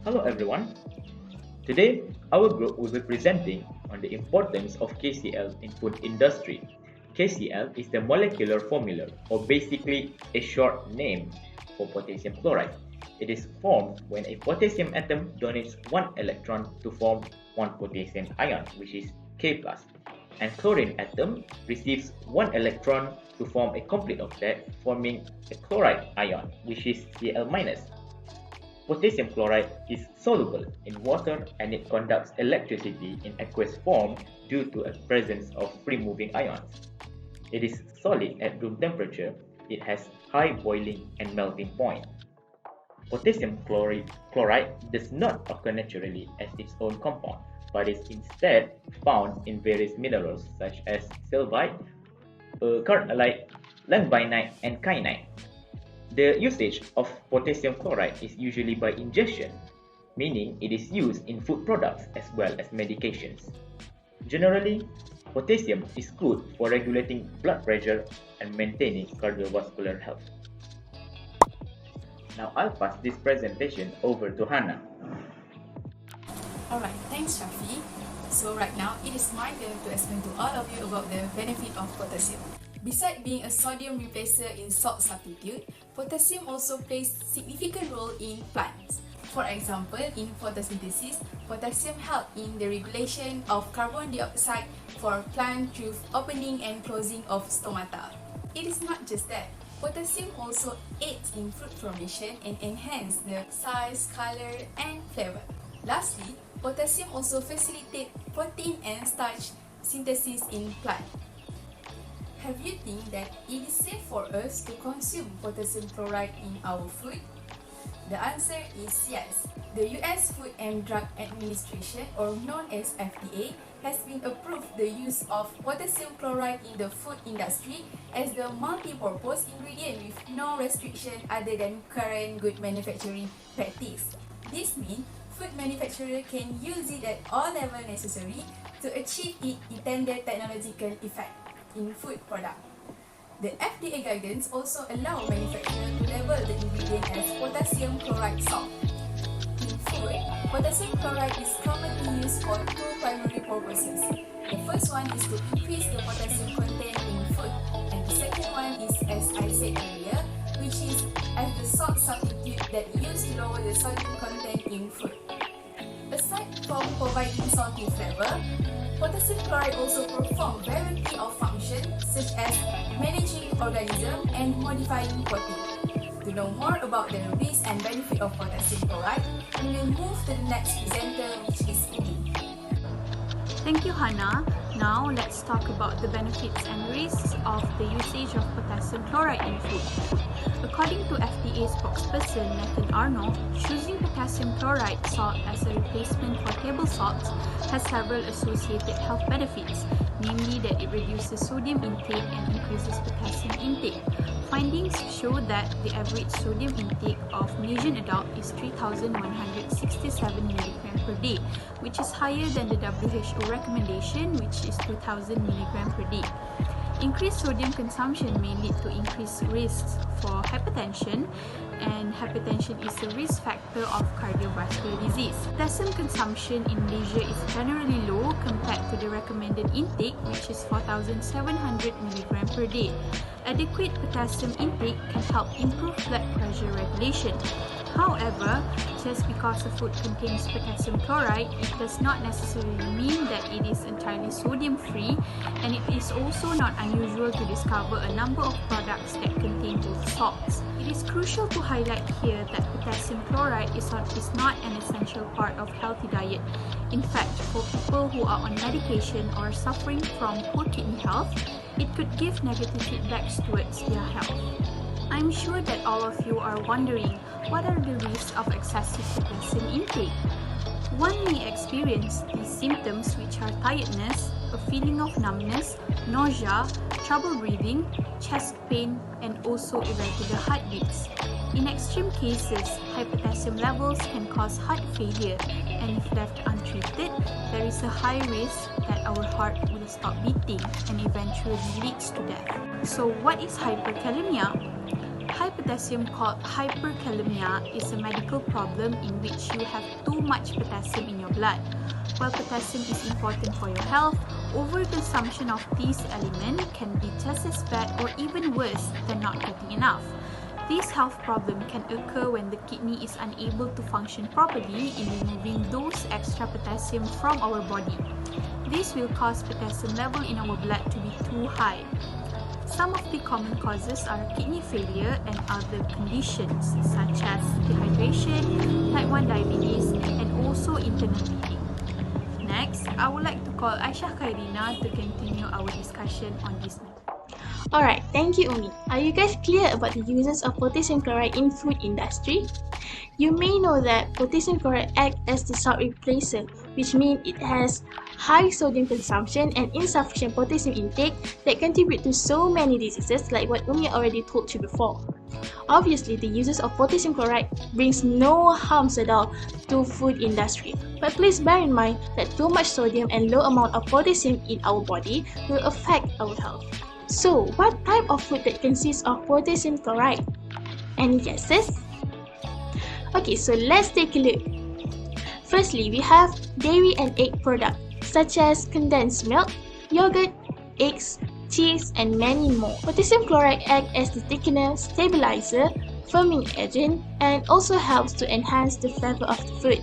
Hello everyone. Today, our group will be presenting on the importance of KCl in food industry. KCl is the molecular formula, or basically a short name for potassium chloride. It is formed when a potassium atom donates one electron to form one potassium ion, which is K+, and chlorine atom receives one electron to form a complete octet, forming a chloride ion, which is Cl-. Potassium chloride is soluble in water and it conducts electricity in aqueous form due to a presence of free-moving ions. It is solid at room temperature. It has high boiling and melting point. Potassium chloride does not occur naturally as its own compound, but is instead found in various minerals such as sylvite, carnallite, langbeinite, and kyanite. The usage of potassium chloride is usually by ingestion, meaning it is used in food products as well as medications. Generally, potassium is good for regulating blood pressure and maintaining cardiovascular health. Now I'll pass this presentation over to Hannah. Alright, thanks Shafi. So right now, it is my turn to explain to all of you about the benefit of potassium. Besides being a sodium replacer in salt substitute, potassium also plays significant role in plants. For example, in photosynthesis, potassium helps in the regulation of carbon dioxide for plant through opening and closing of stomata. It is not just that. Potassium also aids in fruit formation and enhance the size, color, and flavor. Lastly, potassium also facilitates protein and starch synthesis in plant. Have you think that it is safe for us to consume potassium chloride in our food? The answer is yes. The US Food and Drug Administration, or known as FDA, has been approved the use of potassium chloride in the food industry as the multi-purpose ingredient with no restriction other than current good manufacturing practice. This means food manufacturer can use it at all levels necessary to achieve its intended technological effect in food product. The FDA guidance also allow manufacturers to label the ingredient as potassium chloride salt. In food, potassium chloride is commonly used for two primary purposes. The first one is to increase the potassium content in food, and the second one is, as I said earlier, which is as the salt substitute that used to lower the sodium content in food. Aside from providing salty flavor, potassium chloride also performs variety of functions such as managing organism and modifying protein. To know more about the risks and benefit of potassium chloride, we will move to the next presenter, which is Udi. Thank you, Hannah. Now let's talk about the benefits and risks of the usage of potassium chloride in food. According to FDA spokesperson Nathan Arnold, choosing potassium chloride salt as a replacement for table salt has several associated health benefits, namely that it reduces sodium intake and increases potassium intake. Findings show that the average sodium intake of Malaysian adult is 3,167 mg per day, which is higher than the WHO recommendation, which is 2,000 mg per day. Increased sodium consumption may lead to increased risks for hypertension, and hypertension is a risk factor of cardiovascular disease. Potassium consumption in Malaysia is generally low compared to the recommended intake, which is 4,700 mg per day. Adequate potassium intake can help improve blood pressure regulation. However, just because a food contains potassium chloride, it does not necessarily mean that it is entirely sodium-free, and it is also not unusual to discover a number of products that contain both salts. It is crucial to highlight here that potassium chloride is not an essential part of healthy diet. In fact, for people who are on medication or suffering from poor kidney health, it could give negative feedbacks towards their health. I'm sure that all of you are wondering, what are the risks of excessive potassium intake? One may experience these symptoms, which are tiredness, a feeling of numbness, nausea, trouble breathing, chest pain, and also irregular heartbeats. In extreme cases, high potassium levels can cause heart failure, and if left untreated, there is a high risk that our heart will stop beating and eventually leads to death. So what is hyperkalemia? High potassium called hyperkalemia is a medical problem in which you have too much potassium in your blood. While potassium is important for your health, overconsumption of this element can be just as bad or even worse than not getting enough. This health problem can occur when the kidney is unable to function properly in removing those extra potassium from our body. This will cause potassium level in our blood to be too high. Some of the common causes are kidney failure and other conditions such as dehydration, type 1 diabetes, and also internal bleeding. Next, I would like to call Aisyah Khairina to continue our discussion on this matter. Alright, thank you Umi. Are you guys clear about the uses of potassium chloride in food industry? You may know that potassium chloride acts as the salt replacer, which means it has high sodium consumption and insufficient potassium intake that contribute to so many diseases like what Umi already told you before. Obviously, the uses of potassium chloride brings no harms at all to food industry. But please bear in mind that too much sodium and low amount of potassium in our body will affect our health. So, what type of food that consists of potassium chloride? Any guesses? Okay, so let's take a look. Firstly, we have dairy and egg products such as condensed milk, yogurt, eggs, cheese, and many more. Potassium chloride acts as the thickener, stabilizer, firming agent, and also helps to enhance the flavor of the food.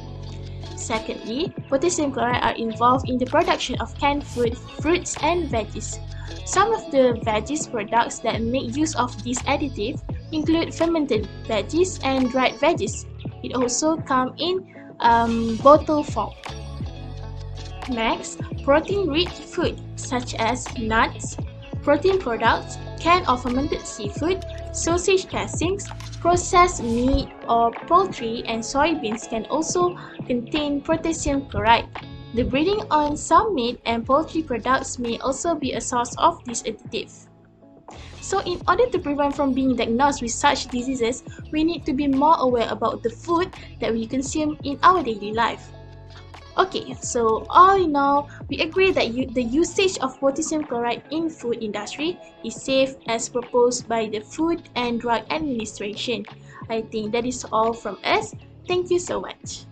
Secondly, potassium chloride are involved in the production of canned food, fruits, and veggies. Some of the veggies products that make use of this additive include fermented veggies and dried veggies. It also comes in bottle form. Next, protein-rich food such as nuts, protein products, canned or fermented seafood, sausage casings, processed meat or poultry, and soybeans can also contain potassium chloride. The breeding on some meat and poultry products may also be a source of this additive. So in order to prevent from being diagnosed with such diseases, we need to be more aware about the food that we consume in our daily life. Okay, so all in all, we agree that the usage of potassium chloride in food industry is safe as proposed by the Food and Drug Administration. I think that is all from us. Thank you so much.